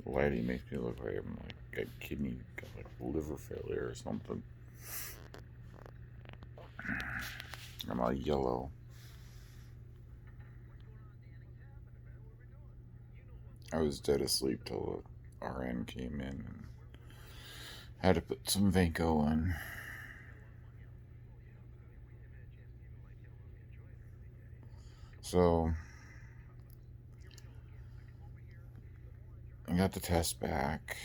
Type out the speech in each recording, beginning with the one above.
The lighting makes me look like I'm like a kidney, like liver failure or something. I'm all yellow. I was dead asleep till the RN came in and had to put some Vanco in. So I got the test back,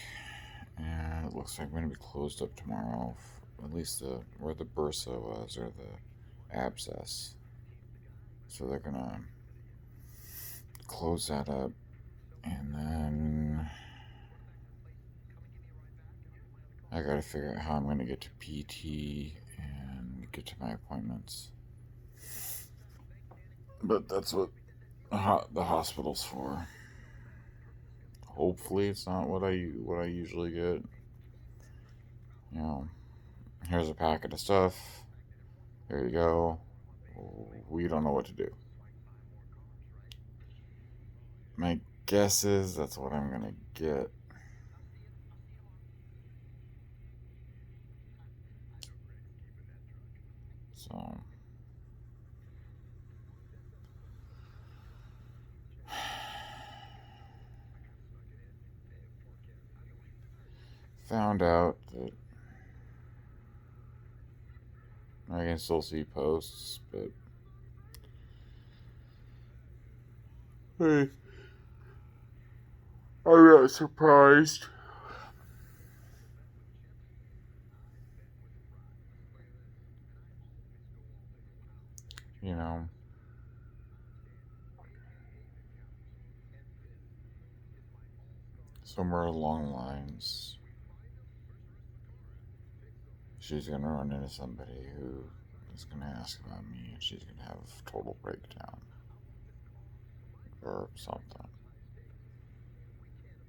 and it looks like I'm going to be closed up tomorrow. At least where the bursa was, or the abscess. So they're going to close that up, and then I got to figure out how I'm going to get to PT and get to my appointments. But that's what the hospital's for. Hopefully, it's not what I usually get. You know, here's a packet of stuff. There you go. We don't know what to do. My guess is that's what I'm gonna get. So found out that I can still see posts, but hey, I'm not surprised. You know, somewhere along the lines, she's gonna run into somebody who is gonna ask about me, and she's gonna have a total breakdown or something.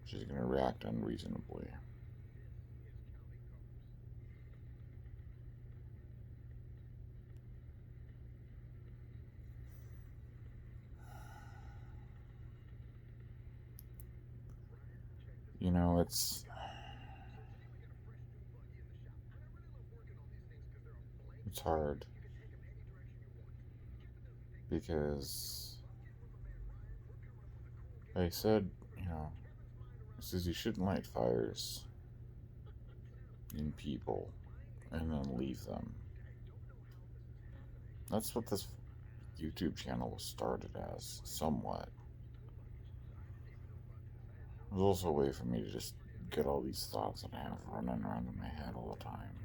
She's gonna react unreasonably. You know, it's hard because I said, it says you shouldn't light fires in people and then leave them. That's what this YouTube channel was started as, somewhat. It was also a way for me to just get all these thoughts that I have running around in my head all the time.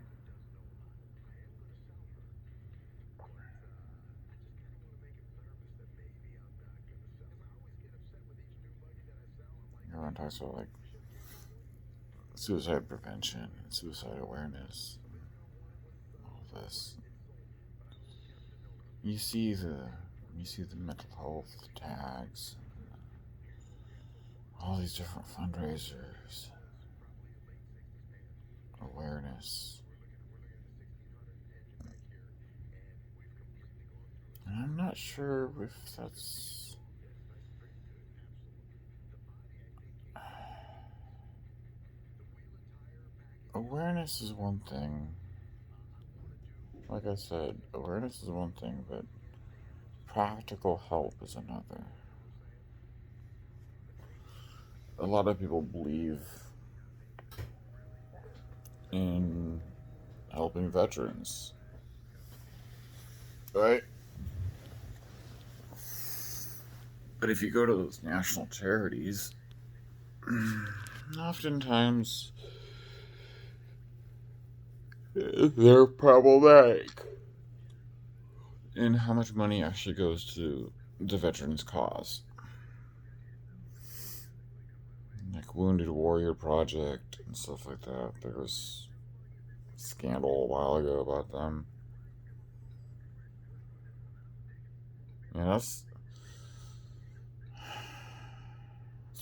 Everyone talks about like suicide prevention and suicide awareness, and all this. You see the mental health tags, all these different fundraisers, awareness. And I'm not sure if that's awareness is one thing. Like I said, awareness is one thing, but practical help is another. A lot of people believe in helping veterans, right? But if you go to those national charities, oftentimes they're problematic in how much money actually goes to the veterans' cause. Like Wounded Warrior Project and stuff like that. There was a scandal a while ago about them. And that's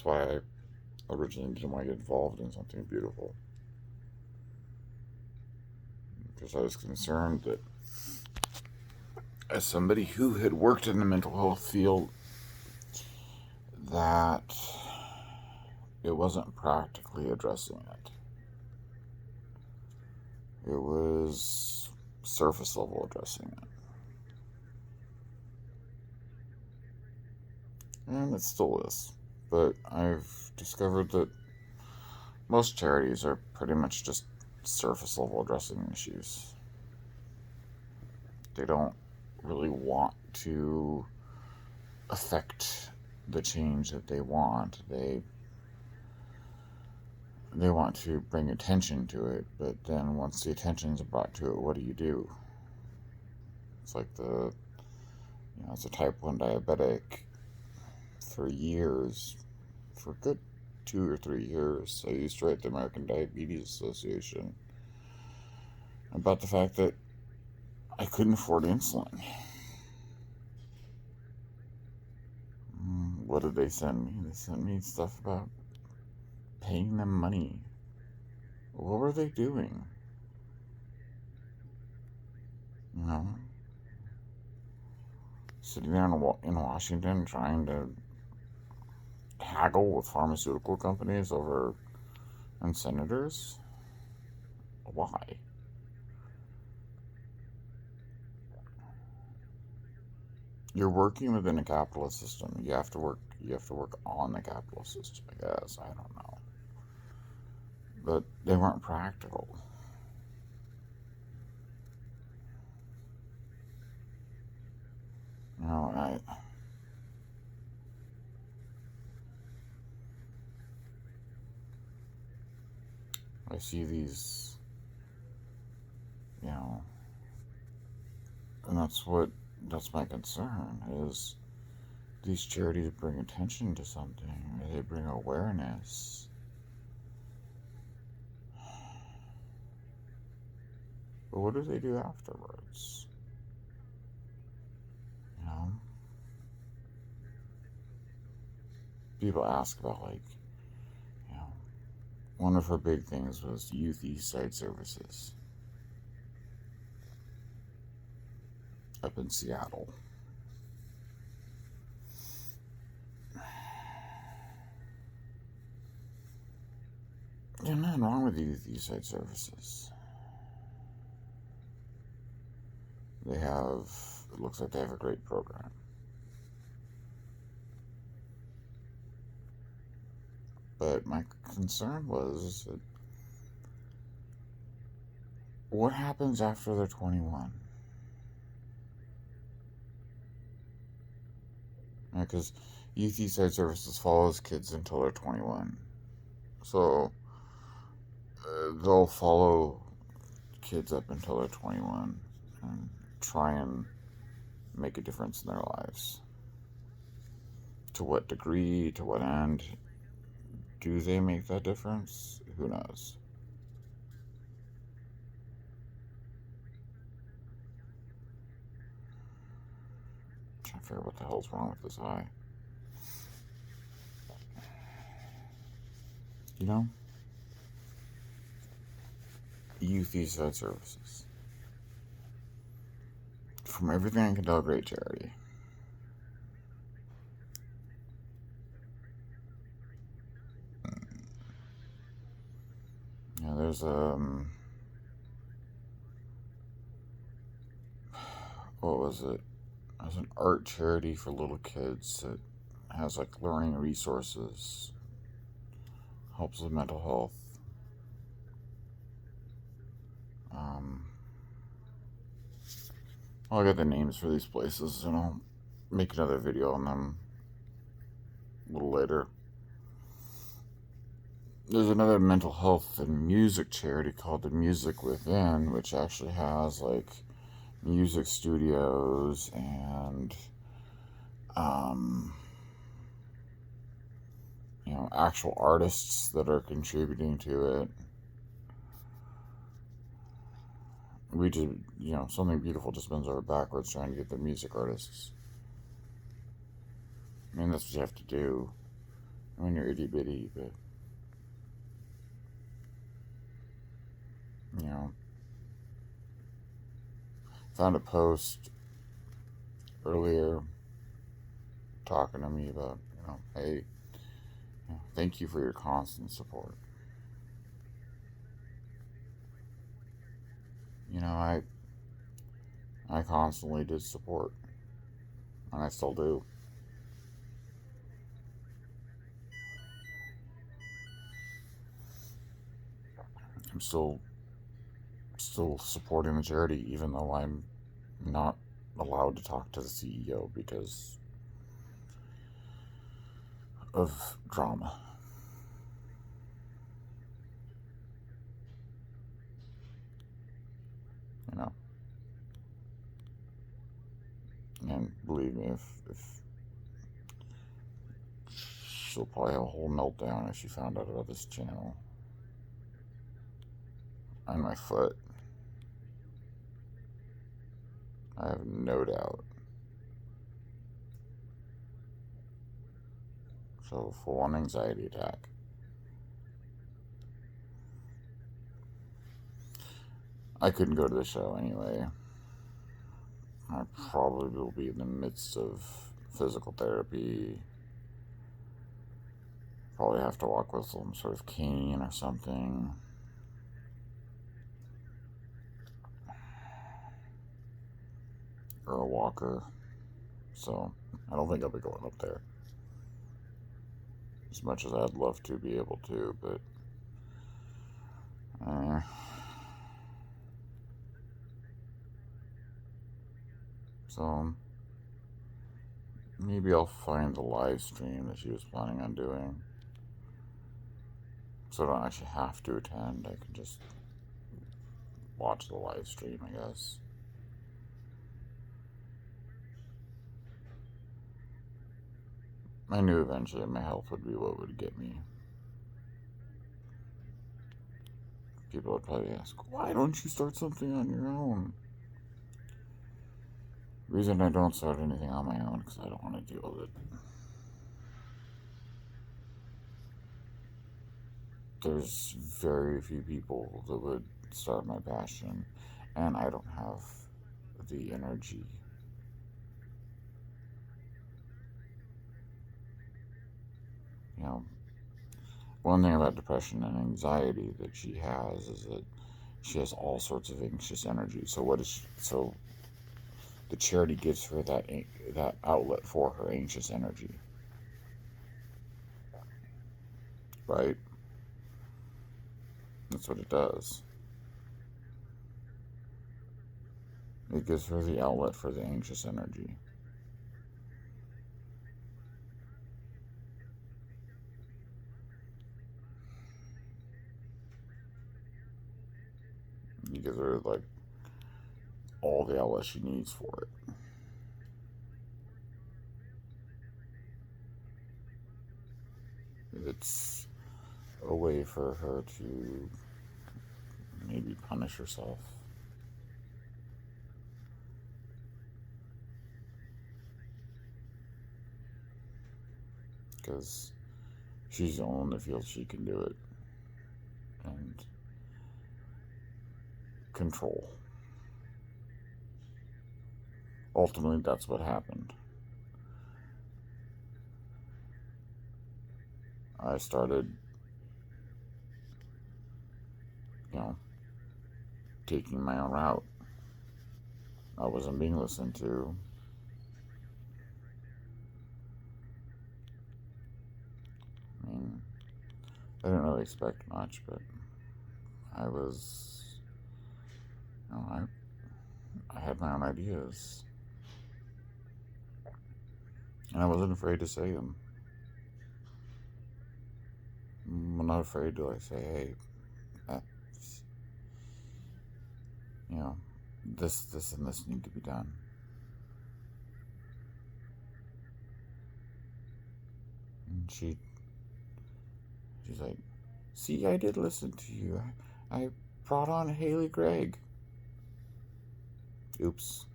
why I originally didn't want to get involved in something beautiful. Because I was concerned that, as somebody who had worked in the mental health field, that it wasn't practically addressing it. It was surface level addressing it. And it still is. But I've discovered that most charities are pretty much just surface level addressing issues. They don't really want to affect the change that they want. They want to bring attention to it, but then once the attention is brought to it, what do? It's like as a type 1 diabetic for years, for a good 2 or 3 years, I used to write the American Diabetes Association about the fact that I couldn't afford insulin. What did they send me? They sent me stuff about paying them money. What were they doing? You know? Sitting there in Washington trying to haggle with pharmaceutical companies over and senators? Why? You're working within a capitalist system. You have to work on the capitalist system, I guess. I don't know. But they weren't practical. You know, I see these, and that's my concern, is these charities bring attention to something, or they bring awareness. But what do they do afterwards? People ask about, one of her big things was Youth East Side Services up in Seattle. There's nothing wrong with Youth East Side Services. It looks like they have a great program. But my concern was that what happens after they're 21? Because Youth East Side Services follows kids until they're 21. So they'll follow kids up until they're 21 and try and make a difference in their lives. To what degree, to what end? Do they make that difference? Who knows? I'm trying to figure out what the hell's wrong with this eye. Youth East Side Services. From everything I can tell, great charity. There's what was it? There's an art charity for little kids that has learning resources, helps with mental health. I'll get the names for these places and I'll make another video on them a little later. There's another mental health and music charity called The Music Within, which actually has music studios and actual artists that are contributing to it. We just, something beautiful just bends over backwards trying to get the music artists. I mean, that's what you have to do when you're itty bitty, but found a post earlier talking to me about, hey, Thank you for your constant support. I constantly did support, and I still do. I'm still supporting the charity, even though I'm not allowed to talk to the CEO because of drama. You know, and believe me, if she'll probably have a whole meltdown if she found out about this channel on my foot. I have no doubt. So, full on anxiety attack. I couldn't go to the show anyway. I probably will be in the midst of physical therapy. Probably have to walk with some sort of cane or something. Or a walker. So, I don't think I'll be going up there. As much as I'd love to be able to, but so maybe I'll find the live stream that she was planning on doing, so I don't actually have to attend. I can just watch the live stream, I guess. I knew eventually my health would be what would get me. People would probably ask, why don't you start something on your own? The reason I don't start anything on my own because I don't want to deal with it. There's very few people that would start my passion, and I don't have the energy. You know, one thing about depression and anxiety that she has is that she has all sorts of anxious energy. So the charity gives her that outlet for her anxious energy, right? That's what it does. It gives her the outlet for the anxious energy. It gives her like all the outlet she needs for it. It's a way for her to maybe punish herself. Because she's the only one that feels she can do it. And control. Ultimately, that's what happened. I started, taking my own route. I wasn't being listened to. I mean, I didn't really expect much, but I was, I had my own ideas. And I wasn't afraid to say them. I'm not afraid to say, hey, this and this need to be done. And she's like, see, I did listen to you. I brought on Haley Gregg. Oops.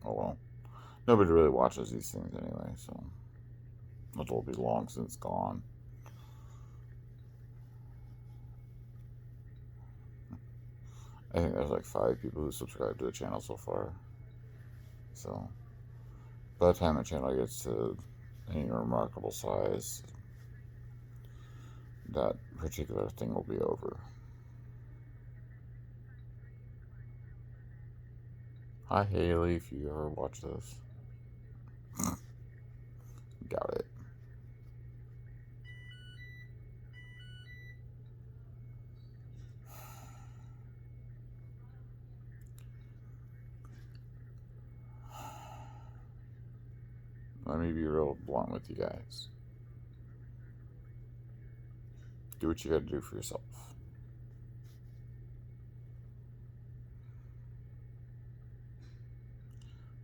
Oh well. Nobody really watches these things anyway, so it'll be long since gone. I think there's like 5 people who subscribe to the channel so far. So by the time the channel gets to any remarkable size, that particular thing will be over. Hi Haley, if you ever watch this. Got it. Let me be real blunt with you guys. Do what you gotta do for yourself.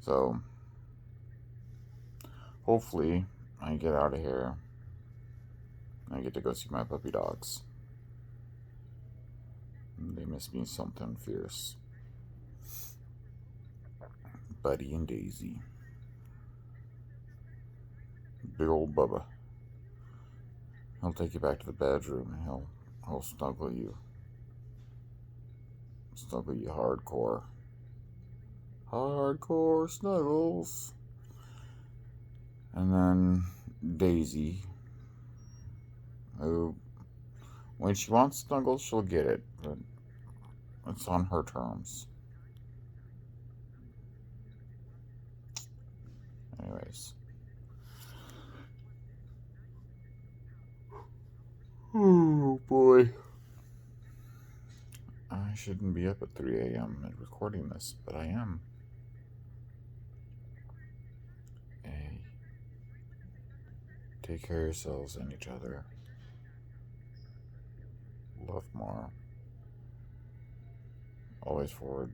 So, hopefully, I get out of here. I get to go see my puppy dogs. They miss me something fierce. Buddy and Daisy. Big old Bubba. He'll take you back to the bedroom and he'll snuggle you. Snuggle you hardcore. Hardcore snuggles. And then Daisy, who, when she wants snuggles, she'll get it, but it's on her terms. Anyways. Oh boy. I shouldn't be up at 3 a.m. and recording this, but I am. Hey. Take care of yourselves and each other. Love more. Always forward.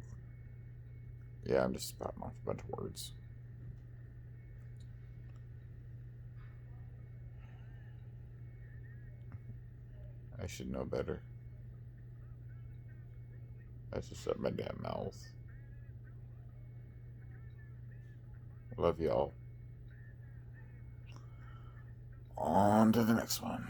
Yeah, I'm just spouting off a bunch of words. I should know better. I just shut my damn mouth. Love y'all. On to the next one.